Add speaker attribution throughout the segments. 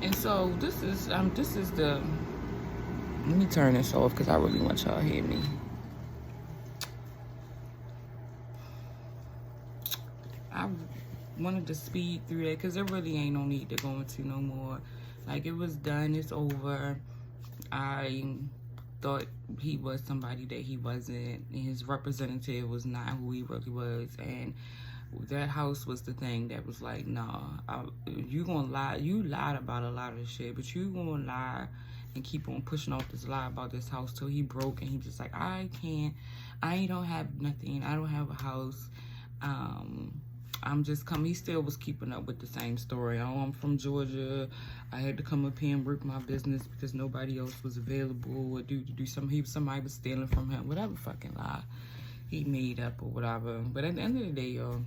Speaker 1: And so this is the. Let me turn this off because I really want y'all to hear me. I wanted to speed through that because there really ain't no need to go into no more. Like, it was done, it's over. I thought he was somebody that he wasn't. His representative was not who he really was, and that house was the thing that was like, nah, you gonna lie. You lied about a lot of shit, but you gonna lie and keep on pushing off this lie about this house till he broke, and he just like, I don't have nothing. I don't have a house. Um, I'm just coming. He still was keeping up with the same story. Oh, I'm from Georgia. I had to come up here and work my business because nobody else was available or do something. Somebody was stealing from him. Whatever fucking lie he made up or whatever. But at the end of the day, y'all,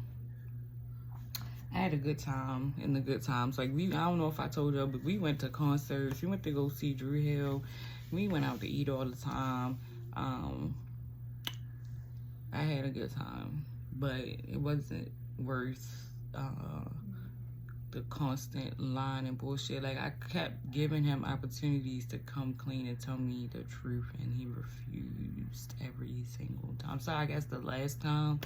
Speaker 1: I had a good time in the good times. Like, I don't know if I told y'all, but we went to concerts. We went to go see Drew Hill. We went out to eat all the time. I had a good time, but it wasn't worth the constant lying and bullshit. Like, I kept giving him opportunities to come clean and tell me the truth, and he refused every single time. So I guess the last time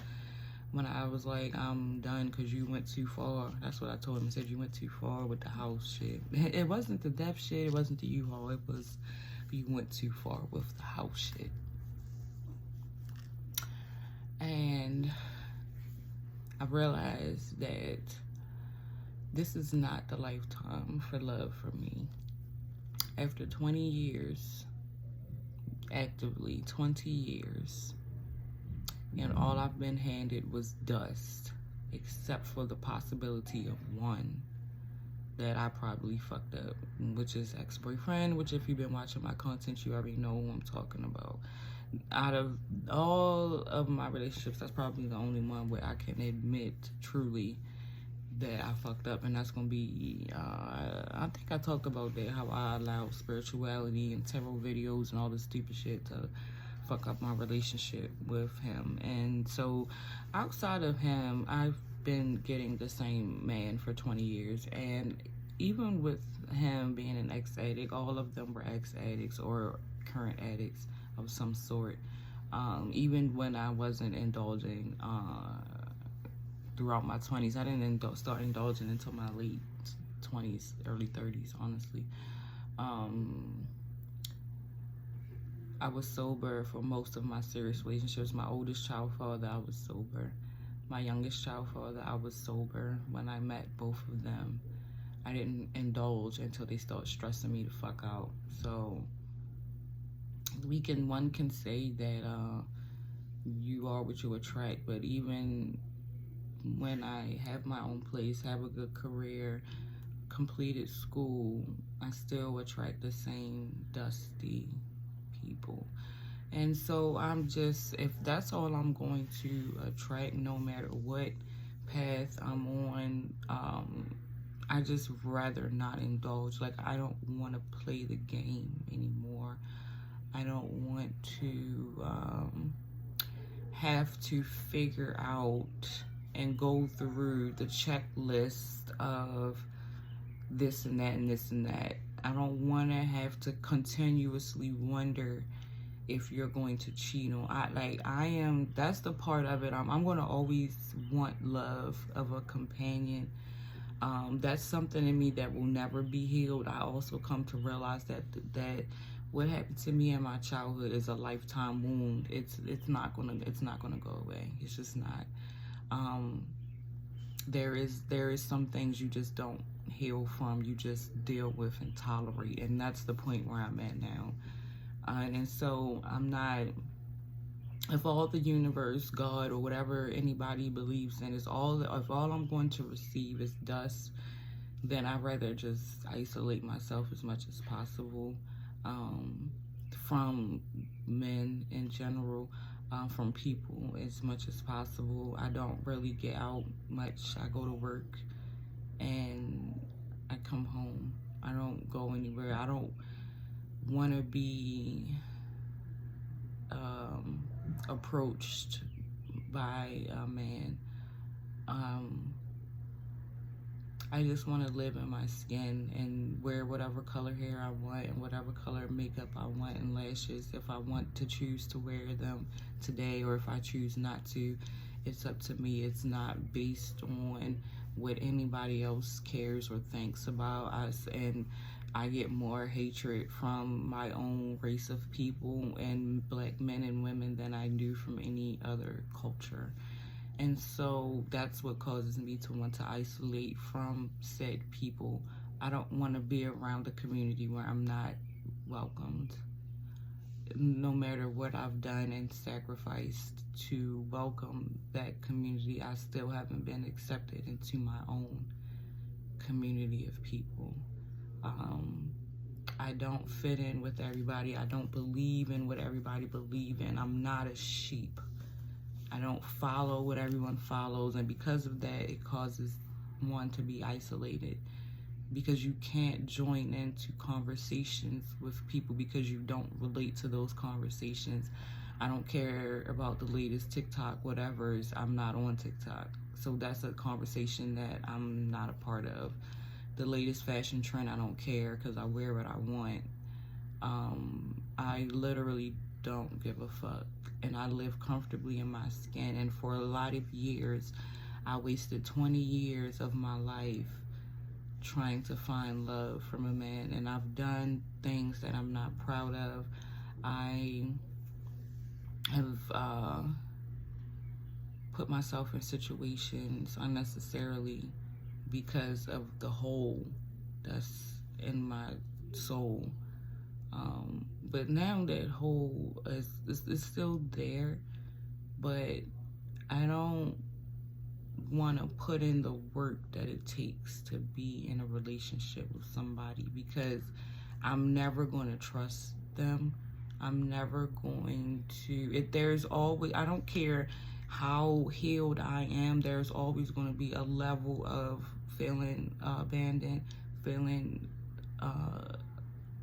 Speaker 1: when I was like, I'm done because you went too far. That's what I told him. I said, you went too far with the house shit. It wasn't the death shit. It wasn't the U-Haul. It was you went too far with the house shit. And I realized that this is not the lifetime for love for me. After 20 years, actively 20 years, and all I've been handed was dust, except for the possibility of one that I probably fucked up, which is ex-boyfriend, which if you've been watching my content, you already know who I'm talking about. Out of all of my relationships, that's probably the only one where I can admit truly that I fucked up, and that's gonna be, I think I talked about that, how I allowed spirituality and tarot videos and all this stupid shit to fuck up my relationship with him. And so outside of him, I've been getting the same man for 20 years, and even with him being an ex-addict, all of them were ex-addicts or current addicts of some sort. Even when I wasn't indulging throughout my 20s, I didn't start indulging until my late 20s, early 30s, honestly. I was sober for most of my serious relationships. My oldest child father, I was sober. My youngest child father, I was sober when I met both of them. I didn't indulge until they started stressing me the fuck out. So one can say that you are what you attract, but even when I have my own place, have a good career, completed school, I still attract the same dusty people. And so I'm just, if that's all I'm going to attract, no matter what path I'm on, I just rather not indulge. Like, I don't want to play the game anymore. I don't want to have to figure out and go through the checklist of this and that and this and that. I don't want to have to continuously wonder if you're going to cheat on. That's the part of it. I'm going to always want love of a companion. That's something in me that will never be healed. I also come to realize that what happened to me in my childhood is a lifetime wound. It's not gonna go away. It's just not. There is some things you just don't heal from. You just deal with and tolerate, and that's the point where I'm at now. And so I'm not. If all the universe, God, or whatever anybody believes in if all I'm going to receive is dust, then I'd rather just isolate myself as much as possible from men in general, from people as much as possible. I don't really get out much. I go to work and I come home. I don't go anywhere. I don't want to be approached by a man. I just want to live in my skin and wear whatever color hair I want and whatever color makeup I want and lashes. If I want to choose to wear them today, or if I choose not to, it's up to me. It's not based on what anybody else cares or thinks about us. And I get more hatred from my own race of people and black men and women than I do from any other culture. And so that's what causes me to want to isolate from said people. I don't want to be around a community where I'm not welcomed. No matter what I've done and sacrificed to welcome that community, I still haven't been accepted into my own community of people. I don't fit in with everybody. I don't believe in what everybody believes in. I'm not a sheep. I don't follow what everyone follows, and because of that, it causes one to be isolated, because you can't join into conversations with people because you don't relate to those conversations. I don't care about the latest TikTok, whatever's. I'm not on TikTok, so that's a conversation that I'm not a part of. The latest fashion trend, I don't care because I wear what I want. I literally don't give a fuck, and I live comfortably in my skin. And for a lot of years, I wasted 20 years of my life trying to find love from a man, and I've done things that I'm not proud of. I have put myself in situations unnecessarily because of the hole that's in my soul. But now that hole is still there, but I don't want to put in the work that it takes to be in a relationship with somebody, because I'm never going to trust them. I'm never going to, if there's always, I don't care how healed I am, there's always going to be a level of feeling abandoned, feeling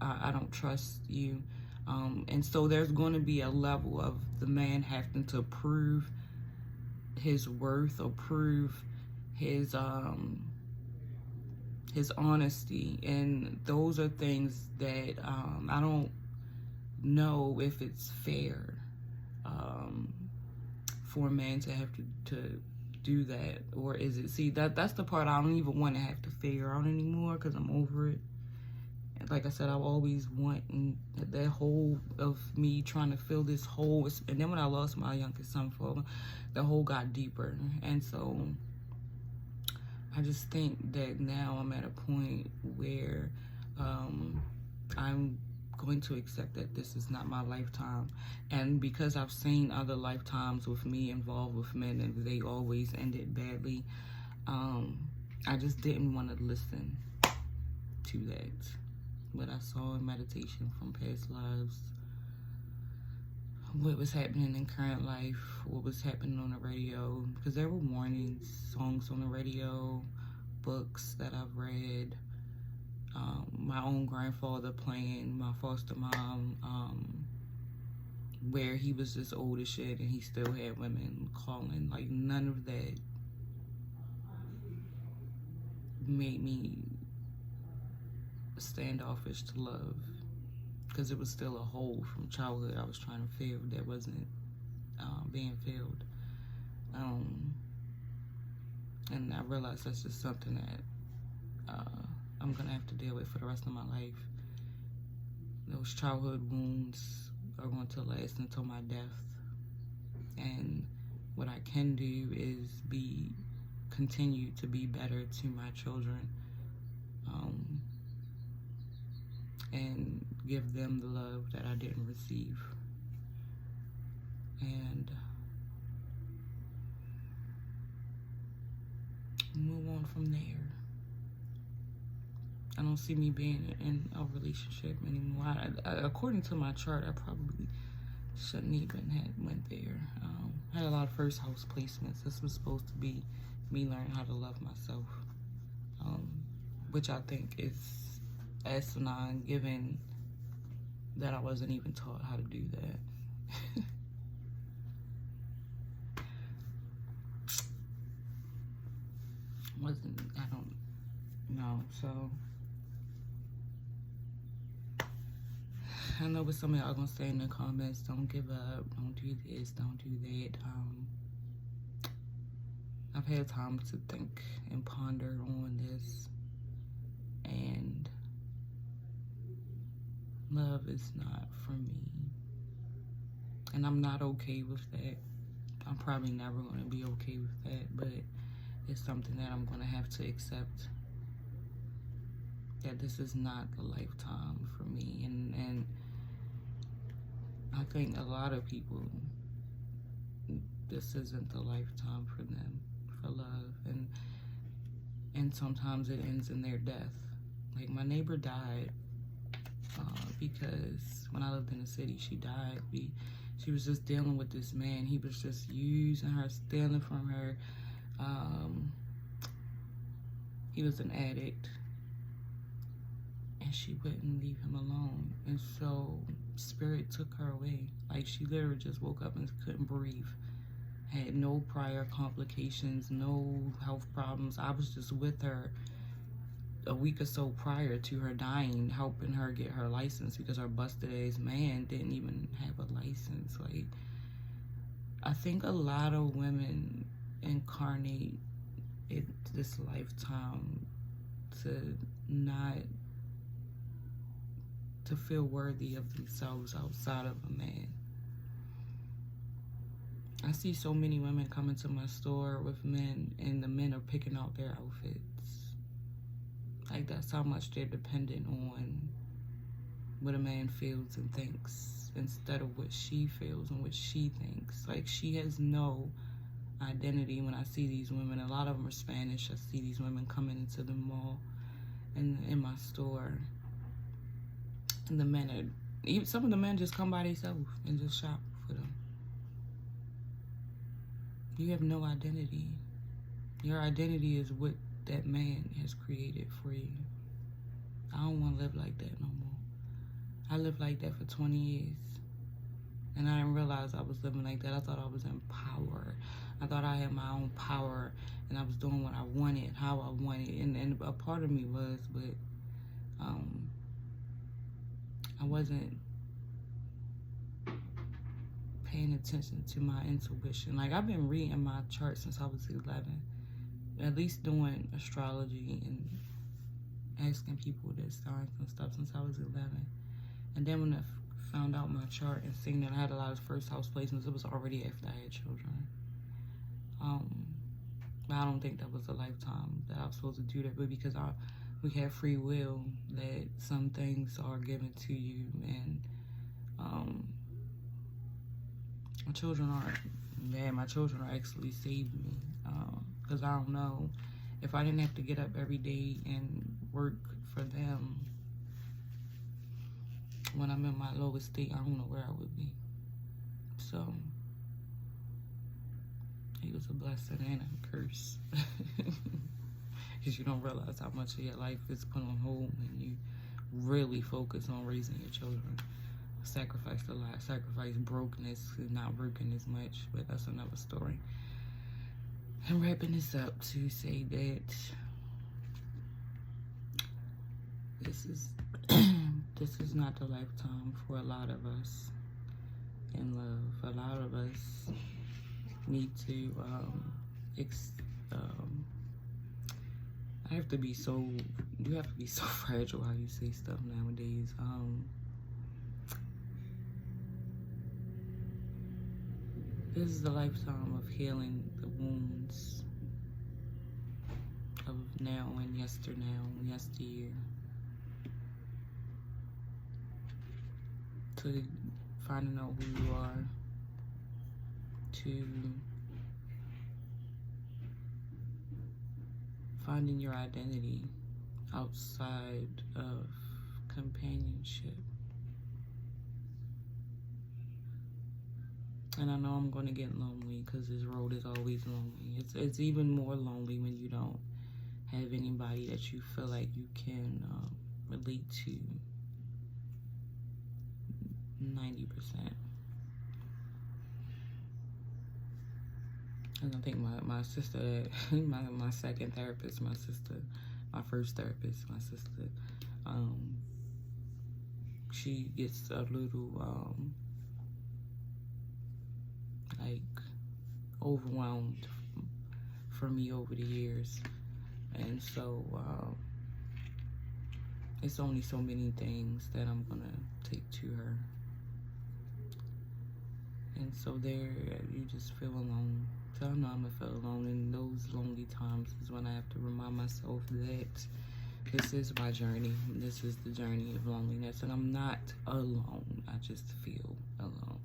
Speaker 1: I don't trust you. And so there's going to be a level of the man having to prove his worth or prove his honesty. And those are things that I don't know if it's fair for a man to have to do that. Or is it, see, that's the part I don't even want to have to figure out anymore, because I'm over it. Like I said, I always want that hole of me trying to fill this hole. And then when I lost my youngest son, the hole got deeper. And so I just think that now I'm at a point where I'm going to accept that this is not my lifetime. And because I've seen other lifetimes with me involved with men and they always ended badly, I just didn't want to listen to that. What I saw in meditation from past lives, what was happening in current life, what was happening on the radio, because there were warnings, songs on the radio, books that I've read, my own grandfather playing, my foster mom, where he was just old as shit and he still had women calling. Like, none of that made me standoffish to love, because it was still a hole from childhood I was trying to fill that wasn't being filled. And I realized that's just something that I'm gonna have to deal with for the rest of my life. Those childhood wounds are going to last until my death. And what I can do is continue to be better to my children, and give them the love that I didn't receive. And move on from there. I don't see me being in a relationship anymore. According to my chart, I probably shouldn't even have went there. I had a lot of first house placements. This was supposed to be me learning how to love myself, which I think is asinine, given that I wasn't even taught how to do that. So I know what some of y'all gonna say in the comments. Don't give up. Don't do this. Don't do that. I've had time to think and ponder on this, and love is not for me, and I'm not okay with that. I'm probably never going to be okay with that, but it's something that I'm going to have to accept, that this is not a lifetime for me. And I think a lot of people, this isn't the lifetime for them, for love, and sometimes it ends in their death. Like, my neighbor died because when I lived in the city, she died. She was just dealing with this man. He was just using her, stealing from her. He was an addict, and she wouldn't leave him alone. And so spirit took her away. Like, she literally just woke up and couldn't breathe. Had no prior complications, no health problems. I was just with her a week or so prior to her dying, helping her get her license, because her busted ass man didn't even have a license. Like, I think a lot of women incarnate this lifetime to feel worthy of themselves outside of a man. I see so many women come into my store with men, and the men are picking out their outfits. Like, that's how much they're dependent on what a man feels and thinks, instead of what she feels and what she thinks. Like, she has no identity. When I see these women, a lot of them are Spanish. I see these women coming into the mall and in my store, and the men are, even some of the men just come by themselves and just shop for them. You have no identity. Your identity is what that man has created for you. I don't want to live like that no more. I lived like that for 20 years, and I didn't realize I was living like that. I thought I was in power. I thought I had my own power, and I was doing what I wanted, how I wanted, and a part of me was, but I wasn't paying attention to my intuition. Like, I've been reading my chart since I was 11, at least doing astrology and asking people their signs and stuff since I was 11. And then when I found out my chart and seeing that I had a lot of first house placements, it was already after I had children. But I don't think that was a lifetime that I was supposed to do that, but because we have free will, that some things are given to you, and my children actually saved me, because I don't know, if I didn't have to get up every day and work for them when I'm in my lowest state, I don't know where I would be. So it was a blessing and a curse, because you don't realize how much of your life is put on hold when you really focus on raising your children. Sacrifice a lot, sacrifice brokenness and not working as much, but that's another story. I'm wrapping this up to say that this is this is not the lifetime for a lot of us in love. A lot of us need to you have to be so fragile how you say stuff nowadays. This is the lifetime of healing the wounds of now and yesteryear. To finding out who you are, to finding your identity outside of companionship. And I know I'm going to get lonely, because this road is always lonely. It's even more lonely when you don't have anybody that you feel like you can relate to 90%. And I think my sister, my second therapist, my sister, my first therapist, my sister. She gets a little like overwhelmed for me over the years, and so it's only so many things that I'm gonna take to her. And so there, you just feel alone. So I know I'm gonna feel alone, and those lonely times is when I have to remind myself that this is my journey. This is the journey of loneliness, and I'm not alone. I just feel alone.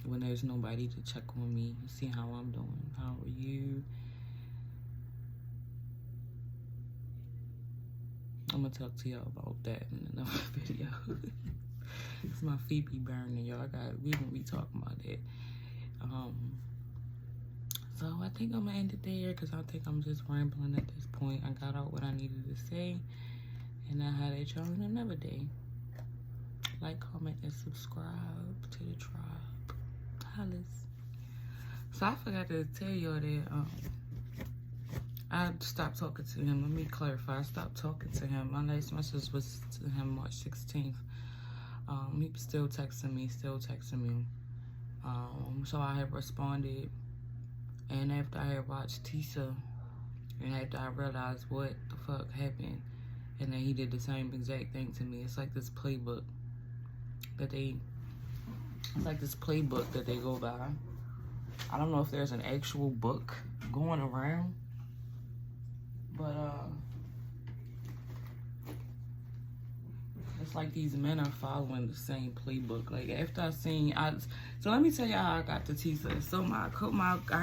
Speaker 1: When there's nobody to check on me, see how I'm doing. How are you? I'm gonna talk to y'all about that in another video. It's my feet be burning, y'all. We gonna be talking about that. So I think I'm gonna end it there because I think I'm just rambling at this point. I got out what I needed to say, and I had at y'all in another day. Like, comment, and subscribe to the tribe. Hollis. So I forgot to tell y'all that I stopped talking to him. Let me clarify. I stopped talking to him. My last message was to him March 16th. He was still texting me. So I had responded. And after I had watched Tisa, and after I realized what the fuck happened, and then he did the same exact thing to me. It's like this playbook that they go by. I don't know if there's an actual book going around, but it's like these men are following the same playbook. Like after so let me tell you how I got to Tisa. So I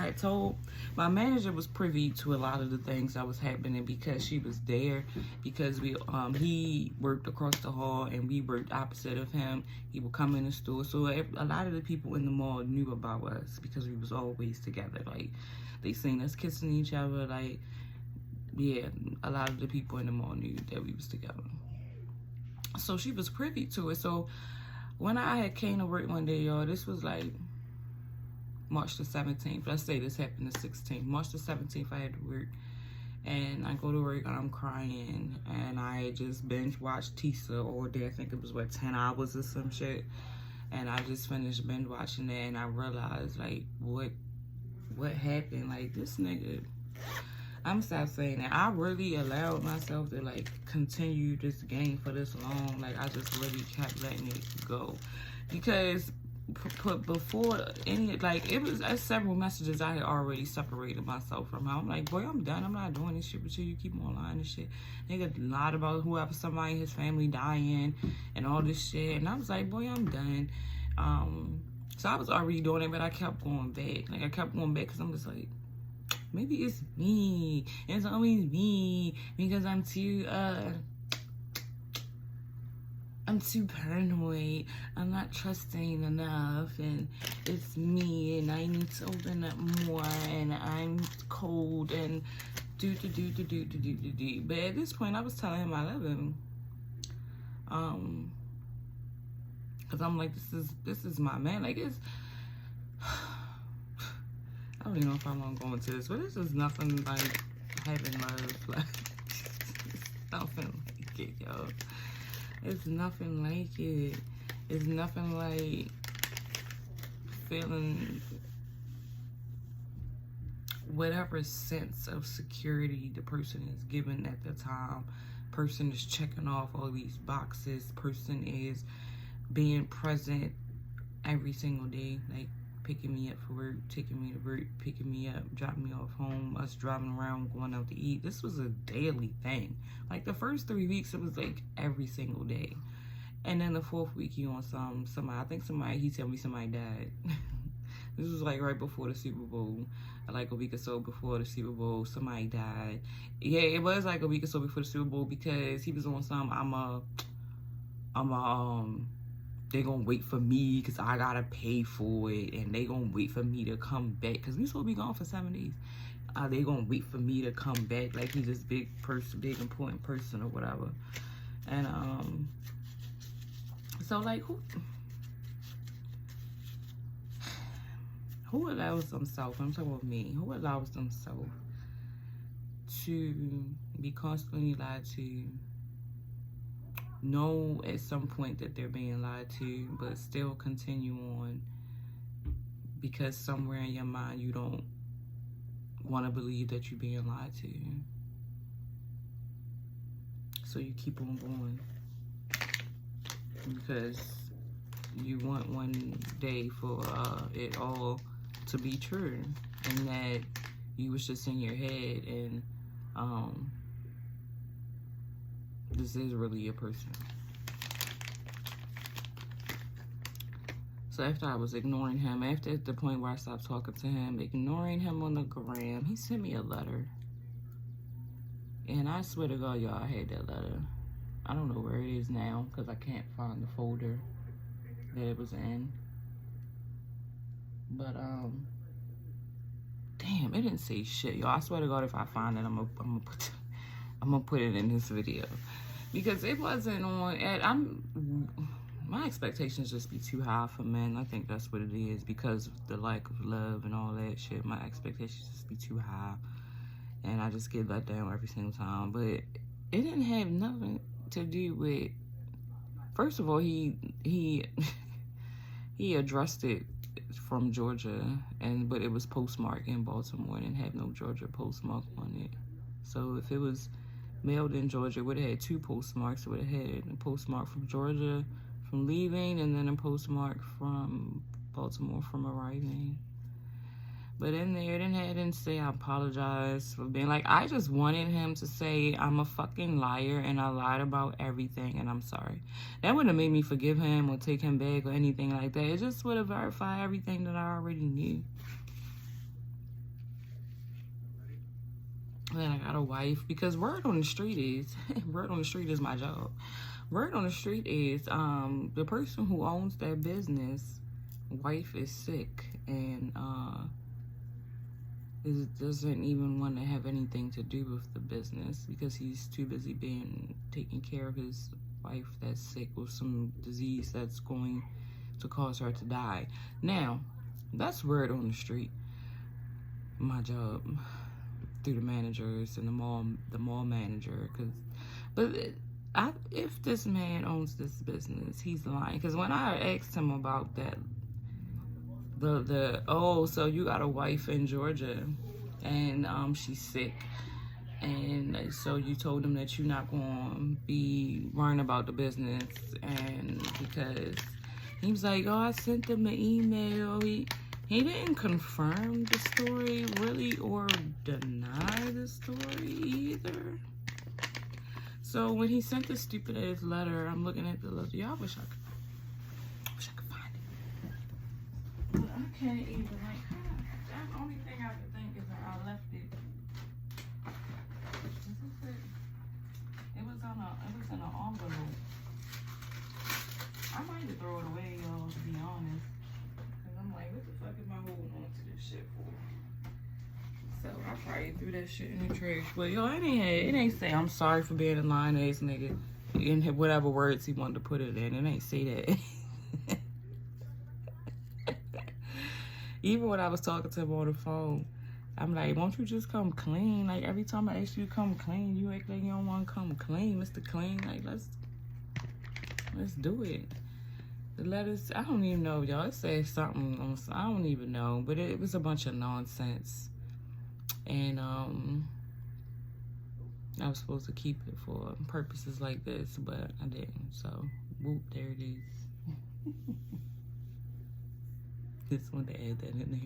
Speaker 1: had told my manager was privy to a lot of the things that was happening because she was there. Because he worked across the hall and we worked opposite of him. He would come in the store, so a lot of the people in the mall knew about us because we was always together. Like they seen us kissing each other. Like yeah, a lot of the people in the mall knew that we was together. So she was privy to it. So when I had came to work one day, y'all, this was like March the 17th. Let's say this happened the 16th. March the 17th, I had to work. And I go to work and I'm crying. And I had just binge watched Tisa all day. I think it was, 10 hours or some shit. And I just finished binge watching that. And I realized, like, what happened? Like, this nigga... I'm stop saying that. I really allowed myself to like continue this game for this long. Like I just really kept letting it go because before any it was several messages I had already separated myself from. I'm like, boy, I'm done. I'm not doing this shit with you. You keep on lying and shit. Nigga lied about whoever, somebody, his family dying and all this shit. And I was like, boy, I'm done. So I was already doing it, but I kept going back. Like I kept going back because I'm just like, maybe it's me. It's always me because I'm too paranoid. I'm not trusting enough, and it's me, and I need to open up more, and I'm cold, and do. But at this point, I was telling him I love him. Cause I'm like, this is my man. Like it's. I don't even know if I want to go into this, but this is nothing like having love. Like, it's nothing like it, yo. It's nothing like it. It's nothing like feeling whatever sense of security the person is given at the time. Person is checking off all these boxes. Person is being present every single day. Like, picking me up for work, taking me to work, picking me up, dropping me off home, us driving around, going out to eat. This was a daily thing. Like the first 3 weeks, it was like every single day. And then the 4th week, he on somebody, he told me somebody died. This was like right before the Super Bowl, like a week or so before the Super Bowl, somebody died. Yeah, it was like a week or so before the Super Bowl because he was on they gonna wait for me because I gotta pay for it, and they gonna wait for me to come back because we supposed to be gone for 7 days. They gonna wait for me to come back like he's this big important person or whatever. And so like who allows themselves, I'm talking about me, who allows themselves to be constantly lied to, know at some point that they're being lied to, but still continue on because somewhere in your mind you don't want to believe that you're being lied to. So you keep on going because you want one day for it all to be true, and that you was just in your head, and this is really a person. So after I was ignoring him, after the point where I stopped talking to him, ignoring him on the gram, he sent me a letter. And I swear to God, y'all, I had that letter. I don't know where it is now because I can't find the folder that it was in. But, damn, it didn't say shit, y'all. I swear to God, if I find it, I'm gonna put it in this video. Because it wasn't on, my expectations just be too high for men. I think that's what it is, because of the lack of love and all that shit. My expectations just be too high, and I just get let down every single time. But it didn't have nothing to do with, first of all, he addressed it from Georgia, but it was postmarked in Baltimore and had no Georgia postmark on it. So if it was mailed in Georgia, it would have had two postmarks. It would have had a postmark from Georgia from leaving, and then a postmark from Baltimore from arriving. But in there, it didn't say I apologize for being like, I just wanted him to say I'm a fucking liar and I lied about everything and I'm sorry. That wouldn't have made me forgive him or take him back or anything like that. It just would have verified everything that I already knew. Then I got a wife, because word on the street is, word on the street is my job. Word on the street is the person who owns that business, wife is sick, and doesn't even want to have anything to do with the business because he's too busy taking care of his wife that's sick with some disease that's going to cause her to die. Now, that's word on the street. My job, through the managers and the mall manager, if this man owns this business, he's lying. Because when I asked him about that, so you got a wife in Georgia and she's sick, and so you told him that you're not going to be worrying about the business, and because he was like, oh, I sent him an email. He didn't confirm the story really or deny the story either. So when he sent this stupid ass letter, I'm looking at the letter. Y'all wish I could find it. But I can't even, like, the only thing I could think is that I left it. It was in an envelope. I might have throw it away, y'all, to be honest. Cause I'm like, what the fuck am I holding on to this shit for? So I probably threw that shit in the trash. But yo, it ain't say I'm sorry for being a lying ass nigga in whatever words he wanted to put it in. It ain't say that. Even when I was talking to him on the phone, I'm like, won't you just come clean? Like, every time I ask you to come clean, you act like you don't want to come clean, Mr. Clean. Like, let's do it. The letters, I don't even know, y'all. It said something, I don't even know, but it was a bunch of nonsense. And I was supposed to keep it for purposes like this, but I didn't. So, whoop, there it is. Just wanted to add that in there.